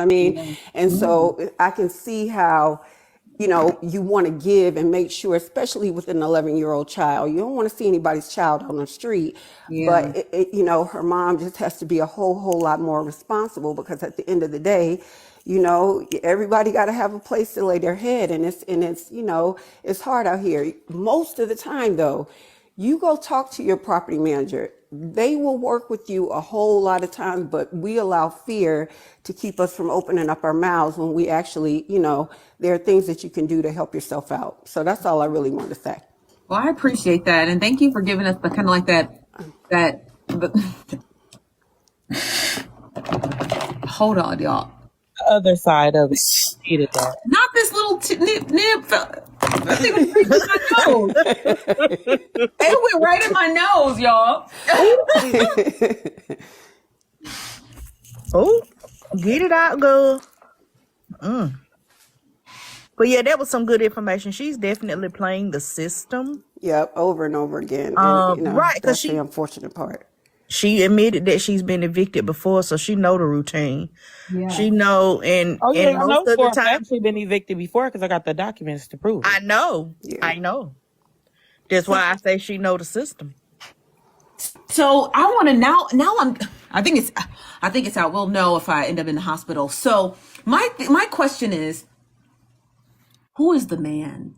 I mean, Yeah. and so I can see how, you want to give and make sure, especially with an 11-year-old child, you don't want to see anybody's child on the street. Yeah. But her mom just has to be a whole lot more responsible, because at the end of the day, everybody got to have a place to lay their head, and it's hard out here. Most of the time, though, you go talk to your property manager. They will work with you a whole lot of times, but we allow fear to keep us from opening up our mouths when we actually, there are things that you can do to help yourself out. So that's all I really want to say. Well, I appreciate that. And thank you for giving us the kind of like hold on, y'all. The other side of it. Needed that. Not this little nip. That thing was right in my nose. It went right in my nose, y'all. Oh, get it out, girl. But yeah, that was some good information. She's definitely playing the system. Yep, over and over again. And, Right, because that's the unfortunate part. she admitted that she's been evicted before, so she know the routine. Yeah. She know, and Oh yeah, I know most of for the a time, fact she's been evicted before because I got the documents to prove it. I know. That's why I say she know the system. So I want to I think it's out. We'll know if I end up in the hospital. So my question is, who is the man?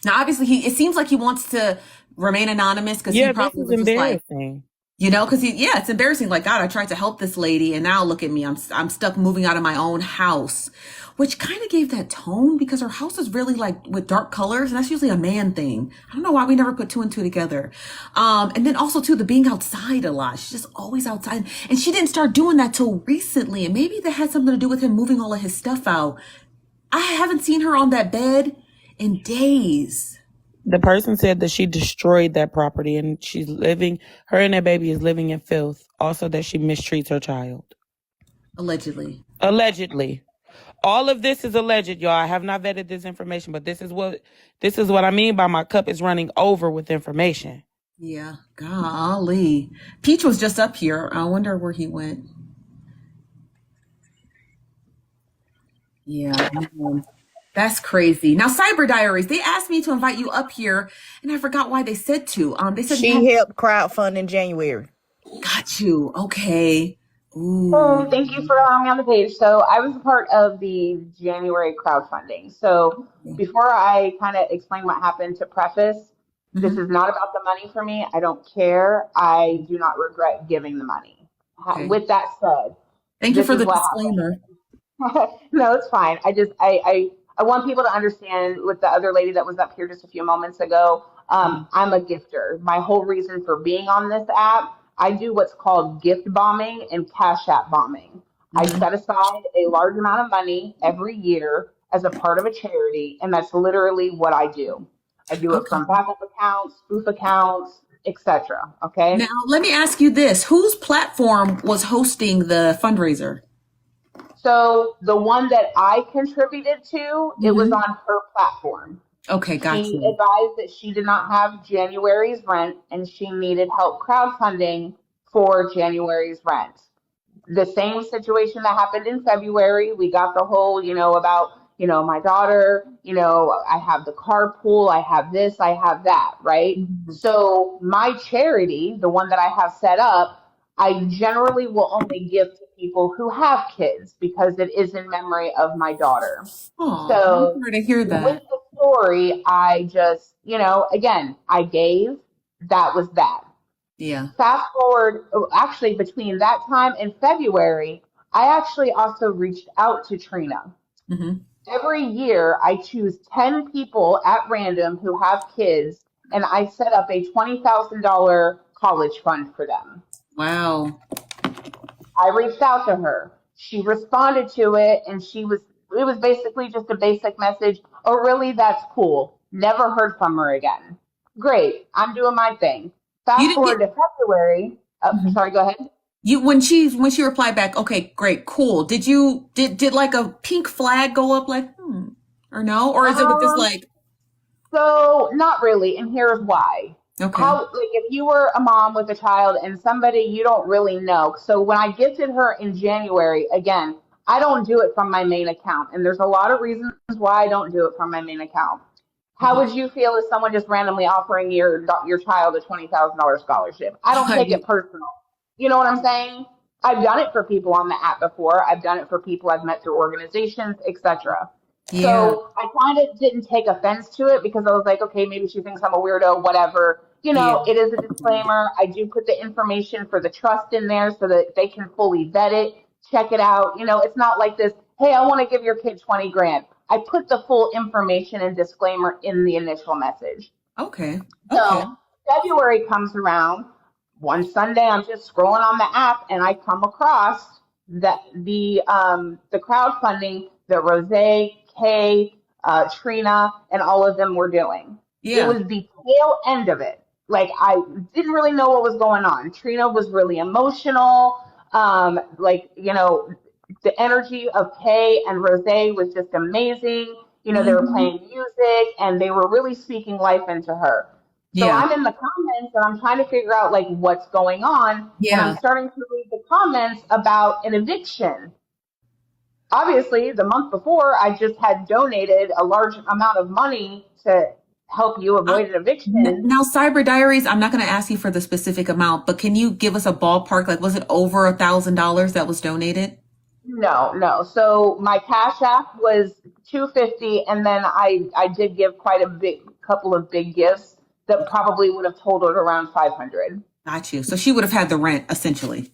Now, obviously, it seems like he wants to remain anonymous because he probably this is was just like, embarrassing. because it's embarrassing. Like, God, I tried to help this lady, and now look at me. I'm stuck moving out of my own house, which kind of gave that tone, because her house is really like with dark colors, and that's usually a man thing. I don't know why we never put two and two together. And then also too, the being outside a lot. She's just always outside, and she didn't start doing that till recently, and maybe that had something to do with him moving all of his stuff out. I haven't seen her on that bed in days. The person said that she destroyed that property and her and that baby is living in filth. Also that she mistreats her child. Allegedly. All of this is alleged, y'all. I have not vetted this information, but this is what I mean by my cup is running over with information. Yeah, golly. Peach was just up here. I wonder where he went. Yeah, man. That's crazy. Now, Cyber Diaries, they asked me to invite you up here, and I forgot why they said to. They said She helped crowdfund in January. Got you. Okay. Ooh. So thank you for allowing me on the page. So I was a part of the January crowdfunding. So before I kind of explain what happened, to preface, this is not about the money for me. I don't care. I do not regret giving the money. Okay. With that said, thank you for the disclaimer. No, it's fine. I want people to understand, with the other lady that was up here just a few moments ago, I'm a gifter. My whole reason for being on this app, I do what's called gift bombing and Cash App bombing. I set aside a large amount of money every year as a part of a charity, and that's literally what I do. I do it from backup accounts, spoof accounts, etc. Okay? Now, let me ask you this. Whose platform was hosting the fundraiser? So the one that I contributed to, it was on her platform. Okay, gotcha. She advised that she did not have January's rent and she needed help crowdfunding for January's rent. The same situation that happened in February, we got the whole, about, my daughter, I have the carpool, I have this, I have that, right? So my charity, the one that I have set up, I generally will only give to people who have kids because it is in memory of my daughter. Aww, so I'm sorry to hear that. With the story, I just, again, I gave, that was that. Yeah. Fast forward, actually between that time and February, I actually also reached out to Trina. Every year I choose 10 people at random who have kids, and I set up a $20,000 college fund for them. Wow. I reached out to her. She responded to it, and it was basically just a basic message. Oh, really? That's cool. Never heard from her again. Great. I'm doing my thing. Fast forward to February. Sorry, go ahead. When she replied back, okay, great, cool. Did like a pink flag go up like, or no? Or is it just like? So not really. And here's why. Okay. If you were a mom with a child and somebody you don't really know. So when I gifted her in January, again, I don't do it from my main account. And there's a lot of reasons why I don't do it from my main account. How would you feel if someone just randomly offering your child a $20,000 scholarship? I don't take it personal. You know what I'm saying? I've done it for people on the app before. I've done it for people I've met through organizations, etc. Yeah. So I kind of didn't take offense to it because I was like, okay, maybe she thinks I'm a weirdo, whatever. You Yeah. know, it is a disclaimer. I do put the information for the trust in there so that they can fully vet it, check it out. You know, it's not like this, hey, I want to give your kid 20 grand. I put the full information and disclaimer in the initial message. Okay. So February comes around. One Sunday, I'm just scrolling on the app, and I come across that the crowdfunding that Rose, Kay, Trina, and all of them were doing. It Yeah. was the tail end of it. Like, I didn't really know what was going on. Trina was really emotional. Like, you know, the energy of Kay and Rose was just amazing. You know, they were playing music and they were really speaking life into her. So Yeah. I'm in the comments and I'm trying to figure out like what's going on. And I'm Yeah. starting to read the comments about an eviction. Obviously, the month before, I just had donated a large amount of money to help you avoid an eviction. Now, Cyber Diaries, I'm not going to ask you for the specific amount, but can you give us a ballpark? Like, was it over $1,000 that was donated? No. So my Cash App was 250, and then I did give quite a big couple of big gifts that probably would have totaled around 500. Got you. So she would have had the rent essentially.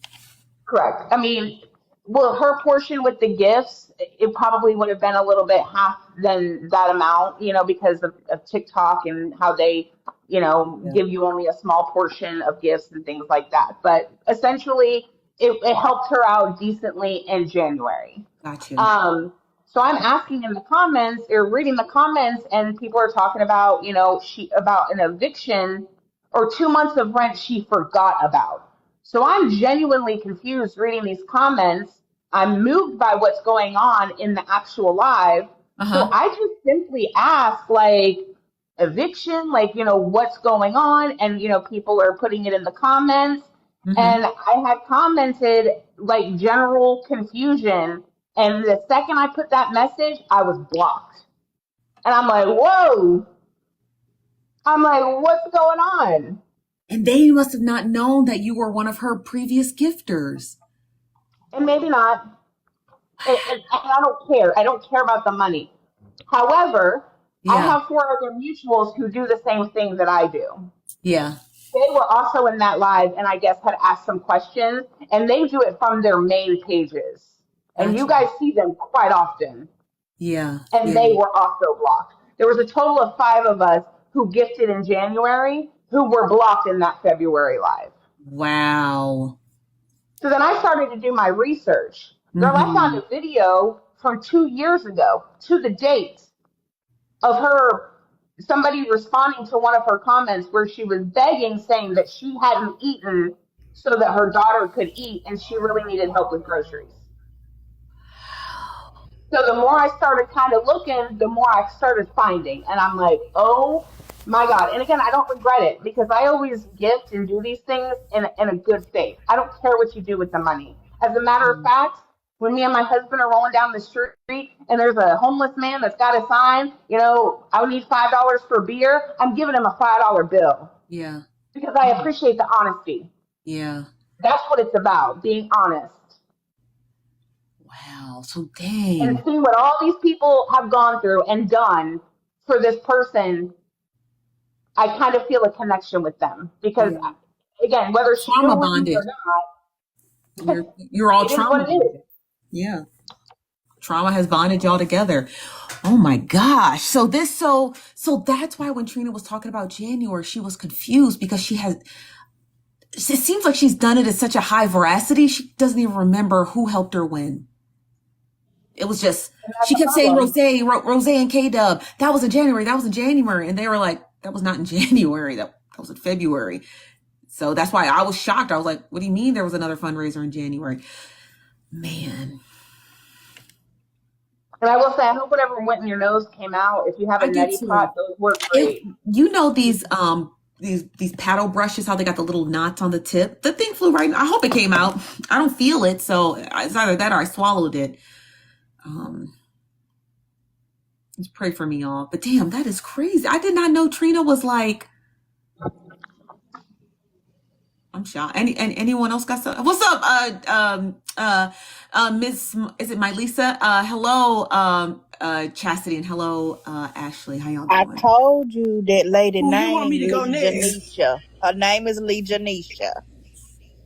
Correct. I mean, well, her portion with the gifts, it probably would have been a little bit half than that amount, you know, because of TikTok and how they, you know, give you only a small portion of gifts and things like that. But essentially, it helped her out decently in January. Got you. So I'm asking in the comments or reading the comments, and people are talking about, you know, about an eviction or 2 months of rent she forgot about. So I'm genuinely confused reading these comments. I'm moved by what's going on in the actual live. So I just simply ask, like, eviction, like, you know, what's going on? And, you know, people are putting it in the comments. And I had commented, like, general confusion. And the second I put that message, I was blocked. And I'm like, whoa. I'm like, what's going on? And they must have not known that you were one of her previous gifters. And maybe not. And I don't care. I don't care about the money. However, I have 4 other mutuals who do the same thing that I do. Yeah. They were also in that live and I guess had asked some questions, and they do it from their main pages. And you guys see them quite often. Yeah. And they were also blocked. There was a total of 5 of us who gifted in January who were blocked in that February live. Wow. So then I started to do my research. Girl, I found a video from 2 years ago to the date of her, somebody responding to one of her comments where she was begging, saying that she hadn't eaten so that her daughter could eat and she really needed help with groceries. So the more I started kind of looking, the more I started finding. And I'm like, oh my God. And again, I don't regret it because I always gift and do these things in a good faith. I don't care what you do with the money. As a matter of fact, when me and my husband are rolling down the street and there's a homeless man that's got a sign, you know, I need $5 for beer, I'm giving him a $5 bill. Yeah. Because I appreciate the honesty. Yeah. That's what it's about, being honest. Wow. So dang. And see what all these people have gone through and done for this person. I kind of feel a connection with them because, again, whether she Trauma knew bonded. or not, You're all it is trauma what it bonded. is. Yeah. Trauma has bonded y'all together. Oh my gosh. So that's why when Trina was talking about January, she was confused because it seems like she's done it at such a high veracity. She doesn't even remember who helped her when. It was just, she kept saying Rose and K-Dub. That was in January. And they were like, that was not in January. That was in February. So that's why I was shocked. I was like, what do you mean there was another fundraiser in January? Man. And I will say, I hope whatever went in your nose came out. If you have a neti pot, those work great. You know these paddle brushes, how they got the little knots on the tip? The thing flew right. I hope it came out. I don't feel it, so it's either that or I swallowed it. Um, just pray for me, y'all. But damn, that is crazy. I did not know Trina was like. I'm shocked. Anyone else got some? What's up? Miss, is it my Lisa? Hello, Chastity, and hello, Ashley. How y'all I doing? told you that lady Who you want name me to go Lee next? Janisha. Her name is Lee Janisha.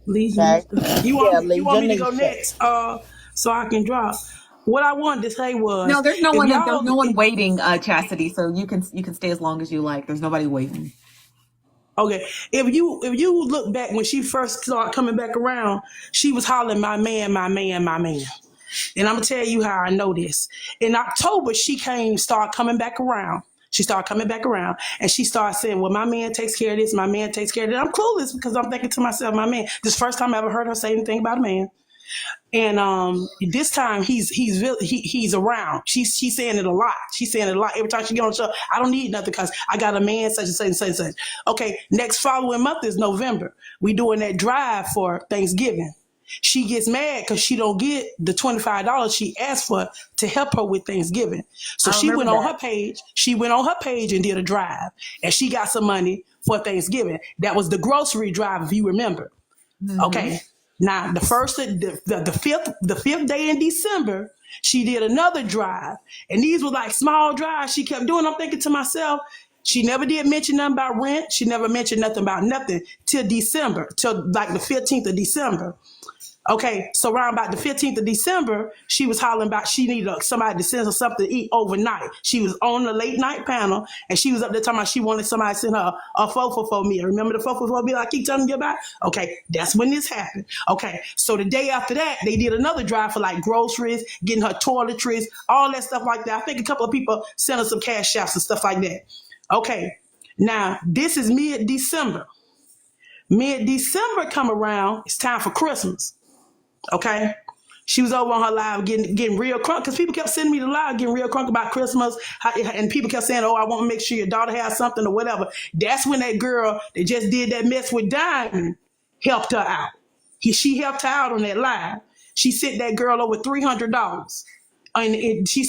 Legion. Okay? You Yeah, want Lee me to go Janisha. next? So I can drop. What I wanted to say No, was, there's no if one. There's y'all, no one waiting, Chastity. So you can stay as long as you like. There's nobody waiting. okay, if you look back when she first started coming back around, she was hollering, "My man, my man, my man." And I'm gonna tell you how I know this. In October, she started coming back around. She started coming back around, and she started saying, "Well, my man takes care of this. My man takes care of that." I'm clueless because I'm thinking to myself, "My man." This is the first time I ever heard her say anything about a man. And this time he's around. She's saying it a lot. She's saying it a lot every time she get on the show. I don't need nothing because I got a man such and such and such and such. Okay, next following month is November. We doing that drive for Thanksgiving. She gets mad because she don't get the $25 she asked for to help her with Thanksgiving. So I she remember went on that. her page. She went on her page and did a drive, and she got some money for Thanksgiving. That was the grocery drive, if you remember. Mm-hmm. Okay. Now the fifth day in December, she did another drive. And these were like small drives she kept doing. I'm thinking to myself, she never did mention nothing about rent. She never mentioned nothing about nothing till December, till like the 15th of December. Okay, so around about the 15th of December, she was hollering about she needed somebody to send her something to eat overnight. She was on the late night panel, and she was up there talking about she wanted somebody to send her a fofo meal. Remember the fofo meal I keep telling you about? Okay, that's when this happened. Okay, so the day after that, they did another drive for like groceries, getting her toiletries, all that stuff like that. I think a couple of people sent her some cash apps and stuff like that. Okay, now this is mid-December. Mid-December come around, it's time for Christmas. Okay. She was over on her live getting real crunk because people kept sending me the live getting real crunk about Christmas. And people kept saying, "Oh, I want to make sure your daughter has something or whatever." That's when that girl that just did that mess with Diamond helped her out. She helped her out on that live. She sent that girl over $300. And she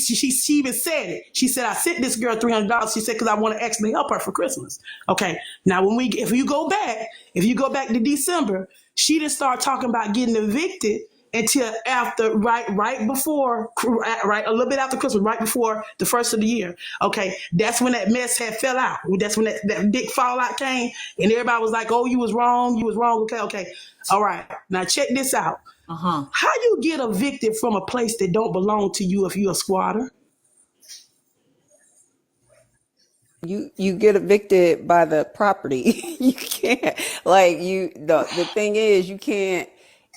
even said it. She said, "I sent this girl $300." She said, "Because I want to actually help her for Christmas." Okay. Now, if you go back to December, she didn't start talking about getting evicted until after right before right a little bit after Christmas, right before the first of the year. Okay, that's when that mess had fell out. That's when that big fallout came, and everybody was like, "Oh, you was wrong. You was wrong." Okay. All right. Now check this out. Uh-huh. How you get evicted from a place that don't belong to you if you're a squatter? You get evicted by the property. You can't, like, the thing is, you can't,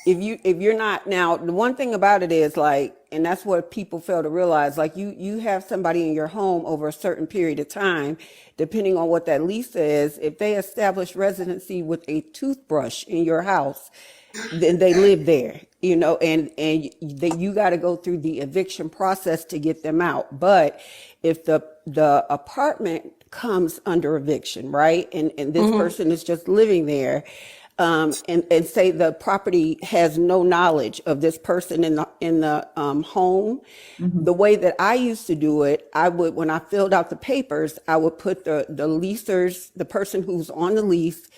if you're not. Now the one thing about it is, like, and that's what people fail to realize, like, you have somebody in your home over a certain period of time, depending on what that lease is. If they establish residency with a toothbrush in your house, then they live there, you got to go through the eviction process to get them out. But if the apartment comes under eviction, right, and this person is just living there, and say the property has no knowledge of this person in the home. Mm-hmm. The way that I used to do it, I would, when I filled out the papers, I would put the leasers, the person who's on the lease,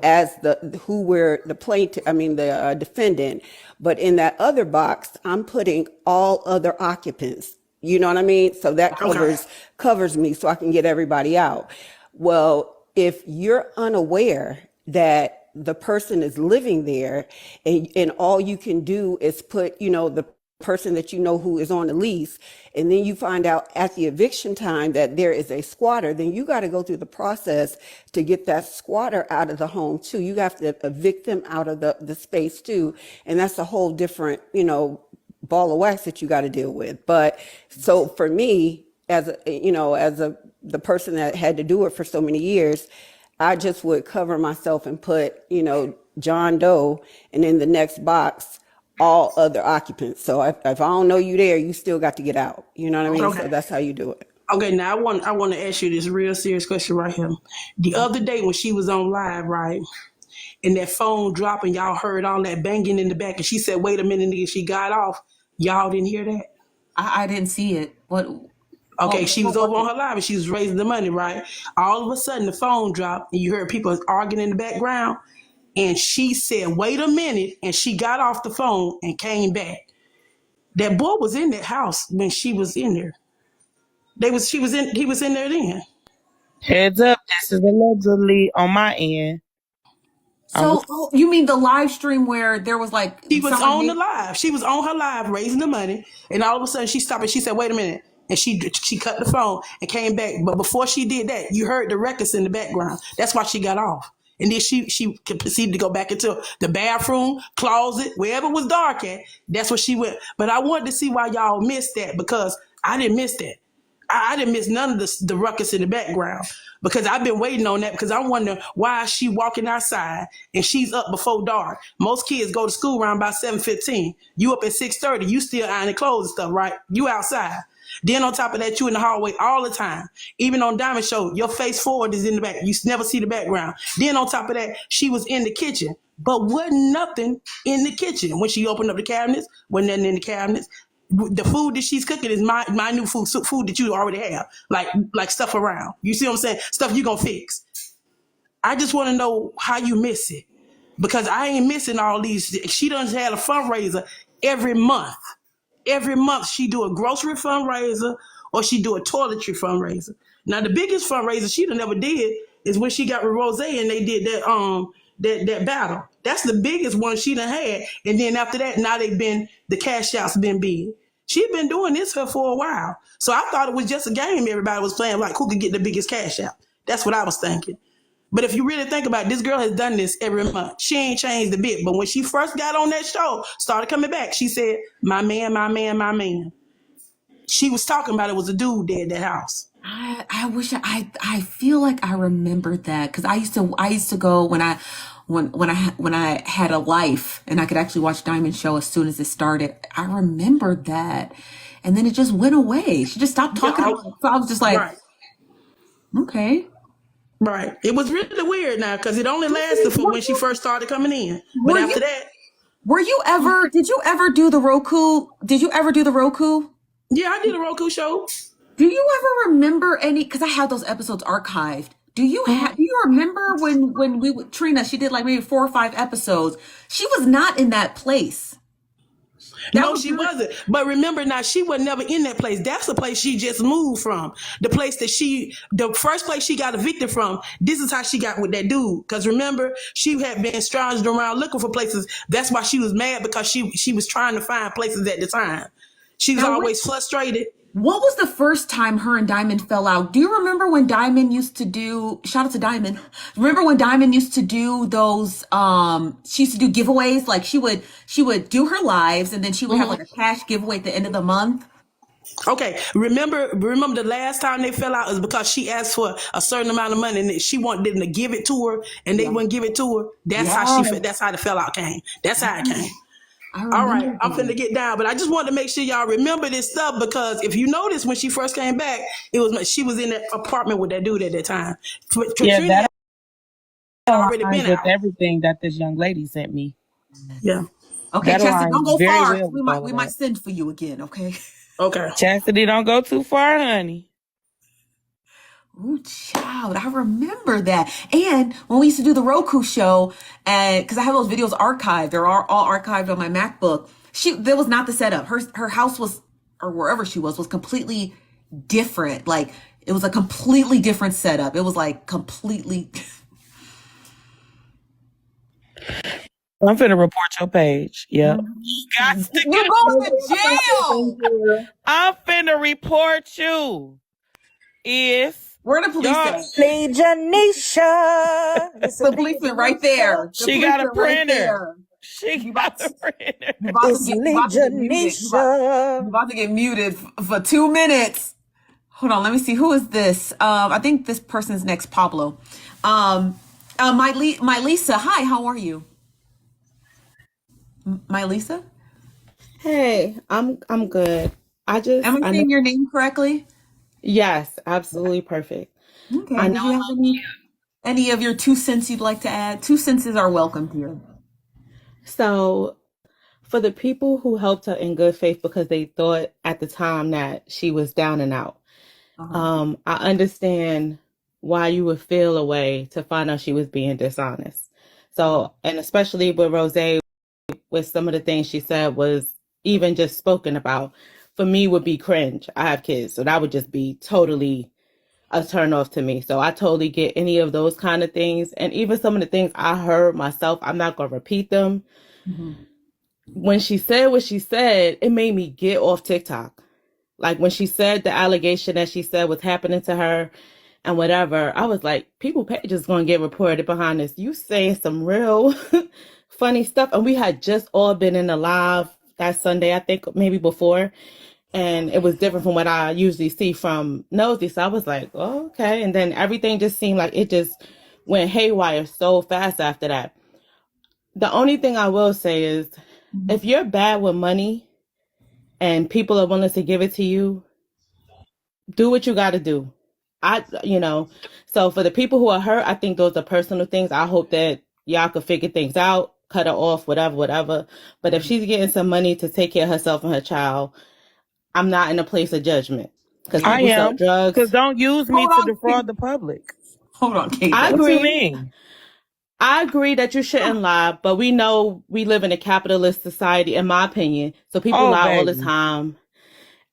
as who were the plaintiff, I mean the defendant. But in that other box, I'm putting all other occupants. You know what I mean? So that Okay. covers me, so I can get everybody out. Well, if you're unaware that the person is living there, and all you can do is put, the person that who is on the lease, and then you find out at the eviction time that there is a squatter, then you got to go through the process to get that squatter out of the home too. You have to evict them out of the space too. And that's a whole different, ball of wax that you got to deal with. But so for me, the person that had to do it for so many years, I just would cover myself and put, John Doe, and in the next box, all other occupants. So if I don't know you there, you still got to get out. You know what I mean? Okay. So that's how you do it. Okay, now I want to ask you this real serious question right here. The other day when she was on live, right, and that phone dropped and y'all heard all that banging in the back, and she said, "Wait a minute," and she got off. Y'all didn't hear that? I didn't see it. Okay, she was over on her live and she was raising the money, right? All of a sudden, the phone dropped and you heard people arguing in the background. And she said, "Wait a minute," and she got off the phone and came back. That boy was in that house when she was in there. He was in there then. Heads up, this is allegedly on my end. So you mean the live stream where there was like She was on the live. She was on her live raising the money, and all of a sudden she stopped and she said, "Wait a minute." And she cut the phone and came back. But before she did that, you heard the records in the background. That's why she got off. And then she proceeded to go back into the bathroom, closet, wherever it was dark at. That's where she went. But I wanted to see why y'all missed that, because I didn't miss that. I didn't miss none of the ruckus in the background, because I've been waiting on that, because I'm wondering why is she walking outside and she's up before dark. Most kids go to school around by 7:15. You up at 6:30. You still ironing clothes and stuff, right? You outside. Then on top of that, you in the hallway all the time. Even on Diamond Show, your face forward is in the back. You never see the background. Then on top of that, she was in the kitchen, but wasn't nothing in the kitchen. When she opened up the cabinets, wasn't nothing in the cabinets. The food that she's cooking is my new food that you already have, like stuff around. You see what I'm saying? Stuff you gonna fix. I just want to know how you miss it, because I ain't missing all these. She done had a fundraiser every month. Every month she do a grocery fundraiser or she do a toiletry fundraiser. Now the biggest fundraiser she done ever did is when she got with Rose and they did that battle. That's the biggest one she done had. And then after that, now the cash outs been big. She's been doing this for a while. So I thought it was just a game everybody was playing, like who could get the biggest cash out. That's what I was thinking. But if you really think about it, this girl has done this every month. She ain't changed a bit. But when she first got on that show, started coming back, she said, "My man, my man, my man." She was talking about it was a dude there at that house. I wish I feel like I remembered that, because I used to go when I had a life and I could actually watch Diamond Show as soon as it started. I remembered that, and then it just went away. She just stopped talking about it. So I was just like, right. Okay. Right. It was really weird now, because it only lasted for when she first started coming in. But Were after you that, did you ever do the Roku? Did you ever do the Roku? yeah, I did a Roku show. Do you ever remember any, because I have those episodes archived. Do you remember when Trina, she did like maybe 4 or 5 episodes. She was not in that place. No, she wasn't. But remember now, she was never in that place. That's the place she just moved from. The place that the first place she got evicted from, this is how she got with that dude. Because remember, she had been stranded around looking for places. That's why she was mad, because she was trying to find places at the time. She was always frustrated. What was the first time her and Diamond fell out? Do you remember when Diamond used to do, shout out to Diamond. Remember when Diamond used to do those, she used to do giveaways? Like she would do her lives and then she would have like a cash giveaway at the end of the month. Okay, remember the last time they fell out is because she asked for a certain amount of money and she wanted them to give it to her and they wouldn't give it to her. That's how the fell out came. That's how it came. All right, I'm finna get down, but I just wanted to make sure y'all remember this stuff, because if you notice when she first came back, she was in that apartment with that dude at that time. Yeah, Katrina had already aligns been with out. everything that this young lady sent me. Yeah. Okay, That Chastity, don't go aligns very far. well with all We of might that. send for you again, okay? Okay. Chastity, don't go too far, honey. Ooh, child, I remember that. And when we used to do the Roku show, and because I have those videos archived, they're all archived on my MacBook. That was not the setup. Her house was, or wherever she was completely different. Like it was a completely different setup. It was like completely. I'm finna report your page. Yep. You're going to jail. I'm finna report you. Where the police at? Play Janisha. The policeman right there. She got a printer. There. She got a printer. It's Janisha. You're about to get muted for 2 minutes. Hold on, let me see. Who is this? I think this person's next, Pablo. My Lisa. Hi, how are you? My Lisa? Hey, I'm good. Am I saying your name correctly? Yes, absolutely perfect. Okay. I Did you have any of your 2 cents you'd like to add? 2 cents are welcome here. So for the people who helped her in good faith because they thought at the time that she was down and out. I understand why you would feel a way to find out she was being dishonest. So, and especially with Rose, with some of the things she said was even just spoken about, for me would be cringe. I have kids, so that would just be totally a turn off to me. So I totally get any of those kind of things. And even some of the things I heard myself, I'm not going to repeat them. When she said what she said, it made me get off TikTok. Like when she said the allegation that she said was happening to her and whatever, I was like, people page is going to get reported behind this. You saying some real funny stuff. And we had just all been in the live that Sunday, I think maybe before. And it was different from what I usually see from Nosy. So I was like, oh, okay. And then everything just seemed like it just went haywire so fast after that. The only thing I will say is if you're bad with money and people are willing to give it to you, do what you got to do. So for the people who are hurt, I think those are personal things. I hope that y'all could figure things out, cut her off, whatever. But if she's getting some money to take care of herself and her child, I'm not in a place of judgment because I people sell am. Because drugs. don't use me to defraud the public. Hold on, Kate. I What you agree. mean? I agree that you shouldn't lie, but we know we live in a capitalist society, in my opinion. So people Oh, lie all the baby. time.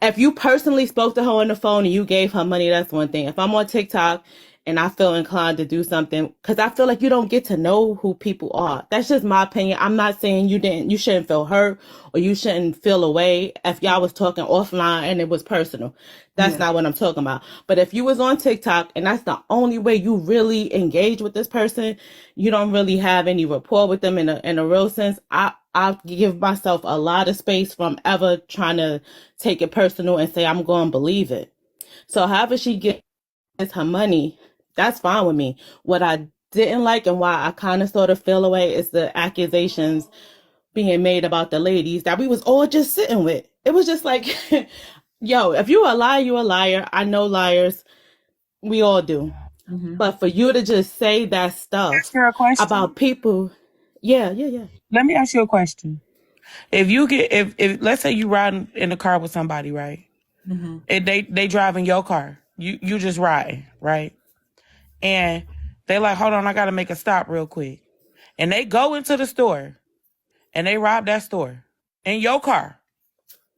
If you personally spoke to her on the phone and you gave her money, that's one thing. If I'm on TikTok and I feel inclined to do something, because I feel like you don't get to know who people are. That's just my opinion. I'm not saying you shouldn't feel hurt or you shouldn't feel away if y'all was talking offline and it was personal. That's not what I'm talking about. But if you was on TikTok and that's the only way you really engage with this person, you don't really have any rapport with them in a real sense. I give myself a lot of space from ever trying to take it personal and say I'm going to believe it. So however she gets her money, that's fine with me. What I didn't like and why I kind of sort of feel away is the accusations being made about the ladies that we was all just sitting with. It was just like, yo, if you a liar, you a liar. I know liars. We all do. But for you to just say that stuff Ask her a question. about people, yeah. Let me ask you a question. If you get if let's say you riding in the car with somebody, right? And they driving your car. You just riding, right? And they like, hold on, I gotta make a stop real quick. And they go into the store and they rob that store in your car,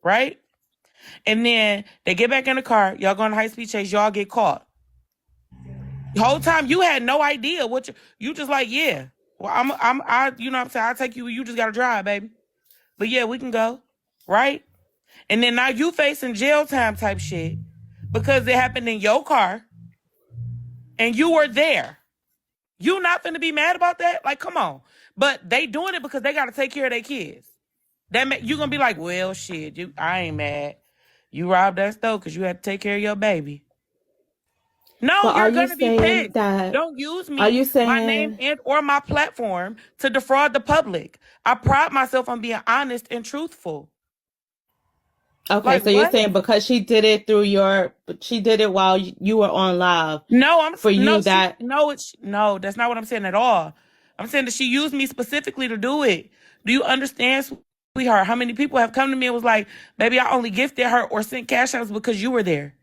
right? And then they get back in the car, y'all go on a high-speed chase, y'all get caught. The whole time you had no idea what you just like, yeah. Well, I you know what I'm saying? I'll take you, you just gotta drive, baby. But yeah, we can go, right? And then now you facing jail time type shit because it happened in your car and you were there. You not finna be mad about that? Like, come on. But they doing it because they gotta take care of their kids. You gonna be like, well, shit, I ain't mad. You robbed that store because you had to take care of your baby. No, But you're are you gonna be saying pissed. that? Don't use Are me, you my name, saying? and or my platform to defraud the public. I pride myself on being honest and truthful. Okay, Like so you're what? saying because she did it she did it while you were on live No, for you that. no, that's not what I'm saying at all. I'm saying that she used me specifically to do it. Do you understand, sweetheart? How many people have come to me and was like, baby, I only gifted her or sent cash outs because you were there.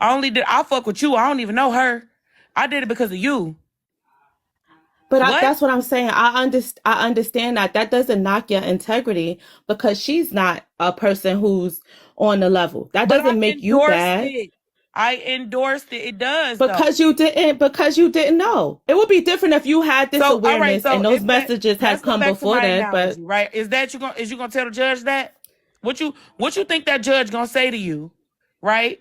I fuck with you. I don't even know her. I did it because of you. But What? that's what I'm saying. I understand that that doesn't knock your integrity because she's not a person who's on the level. That But I doesn't make you endorsed bad it. I endorsed it. It does though. because you didn't know. It would be different if you had this So all right, awareness and so those if that messages let's had go come back to before my that. But analogy, right? Is you gonna tell the judge that? What you think that judge gonna say to you, right?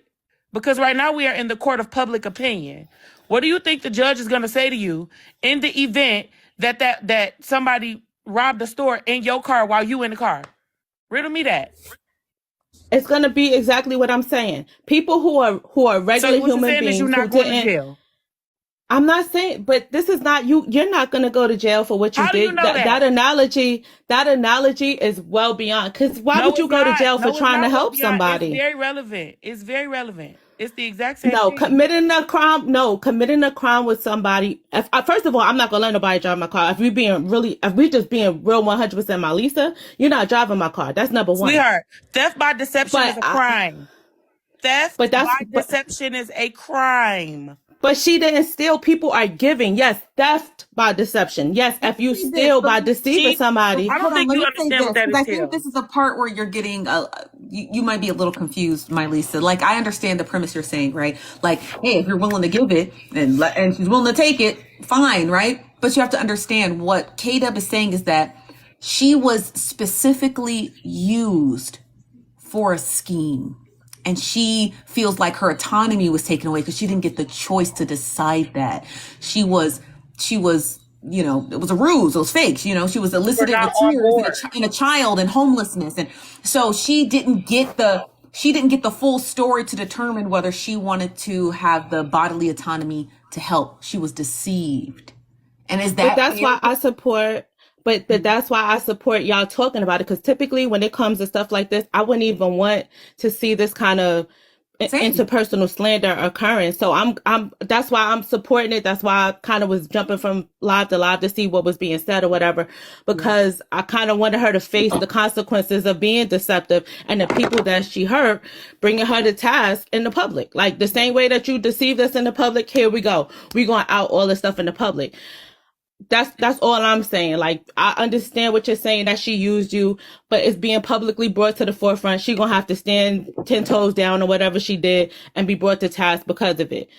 Because right now we are in the court of public opinion. What do you think the judge is gonna say to you in the event that somebody robbed the store in your car while you in the car? Riddle me that. it's gonna be exactly what I'm saying. People who are So regular what you're human saying is you're beings who not going to didn't. jail. I'm not saying, but this is not you. You're not going to go to jail for what you How do you did. know That that? analogy is well beyond. Because why No, would you it's go to not. jail for No, it's trying to not well help beyond. It's somebody? very relevant. It's very relevant. It's the exact same No, thing. committing a crime. No, committing a crime with somebody. First of all, I'm not gonna let nobody drive my car. If we just being real, 100% my Lisa, you're not driving my car. That's number one. Sweetheart, theft by deception is But a crime. Theft by but deception is a crime. but she didn't steal. People are giving. Yes, theft by deception. Yes, if you Say this, steal but by deceiving She, somebody. I hold don't on, think let you me say understand what this that because I think entails. this is the part where you're getting you might be a little confused, my Lisa. Like I understand the premise you're saying, right? Like, hey, if you're willing to give it and she's willing to take it, fine, right? But you have to understand what K-Dub is saying is that she was specifically used for a scheme. And she feels like her autonomy was taken away because she didn't get the choice to decide that. She was, it was a ruse. It was fake. She was eliciting not on materials board. in a child and homelessness. And so she didn't get the full story to determine whether she wanted to have the bodily autonomy to help. She was deceived. And is But that that's fair? why I support. But that's why I support y'all talking about it. Because typically, when it comes to stuff like this, I wouldn't even want to see this kind of Same. interpersonal slander occurring. So that's why I'm supporting it. That's why I kind of was jumping from live to live to see what was being said or whatever, because I kind of wanted her to face the consequences of being deceptive and the people that she hurt, bringing her to task in the public. Like the same way that you deceived us in the public, here we go. We're going to out all this stuff in the public. That's all I'm saying. Like, I understand what you're saying, that she used you, but it's being publicly brought to the forefront. She gonna have to stand 10 toes down or whatever she did and be brought to task because of it.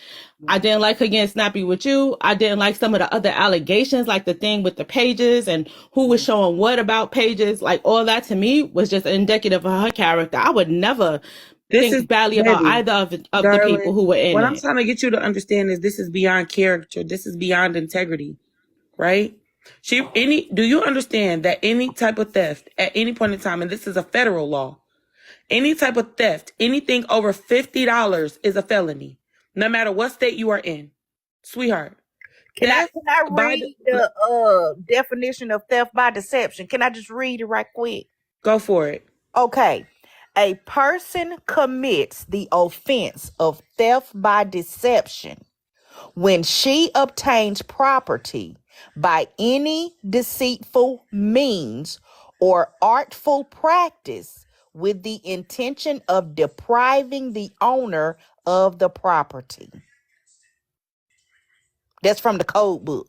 I didn't like her getting snappy with you. I didn't like some of the other allegations, like the thing with the pages and who was showing what about pages. Like, all that to me was just indicative of her character. I would never think badly about baby, either of the darling, people who were in what I'm it. trying to get you to understand is this is beyond character. This is beyond integrity, right? Do you understand that any type of theft at any point in time, and this is a federal law, any type of theft, anything over $50 is a felony, no matter what state you are in, sweetheart. Can I Theft by read the definition of theft by deception? Can I just read it right quick? Go for it. Okay. A person commits the offense of theft by deception when she obtains property by any deceitful means or artful practice with the intention of depriving the owner of the property. That's from the code book.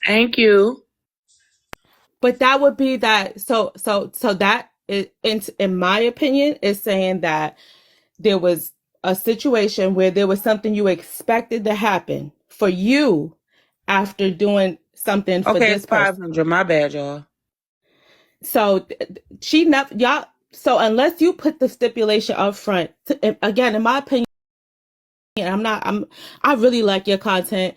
Thank you. But that would be that. So that is, in my opinion, is saying that there was a situation where there was something you expected to happen for you after doing something for Okay, this it's person. 500. My bad, y'all. So she never, y'all. So unless you put the stipulation up front, again, in my opinion, I really like your content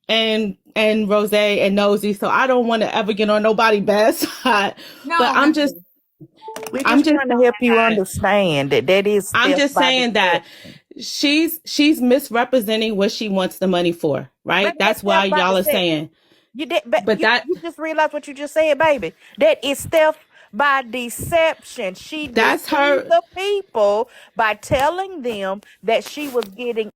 and Rose and Nosy, so I don't want to ever get on nobody's bad side. No, But we're just We're just trying to help you understand that is I'm theft just by saying that deception. she's misrepresenting what she wants the money for, right? But That's why theft by y'all are deception. saying. But you just realized what you just said, baby. That is theft by deception. She That's deceived her. the people by telling them that she was getting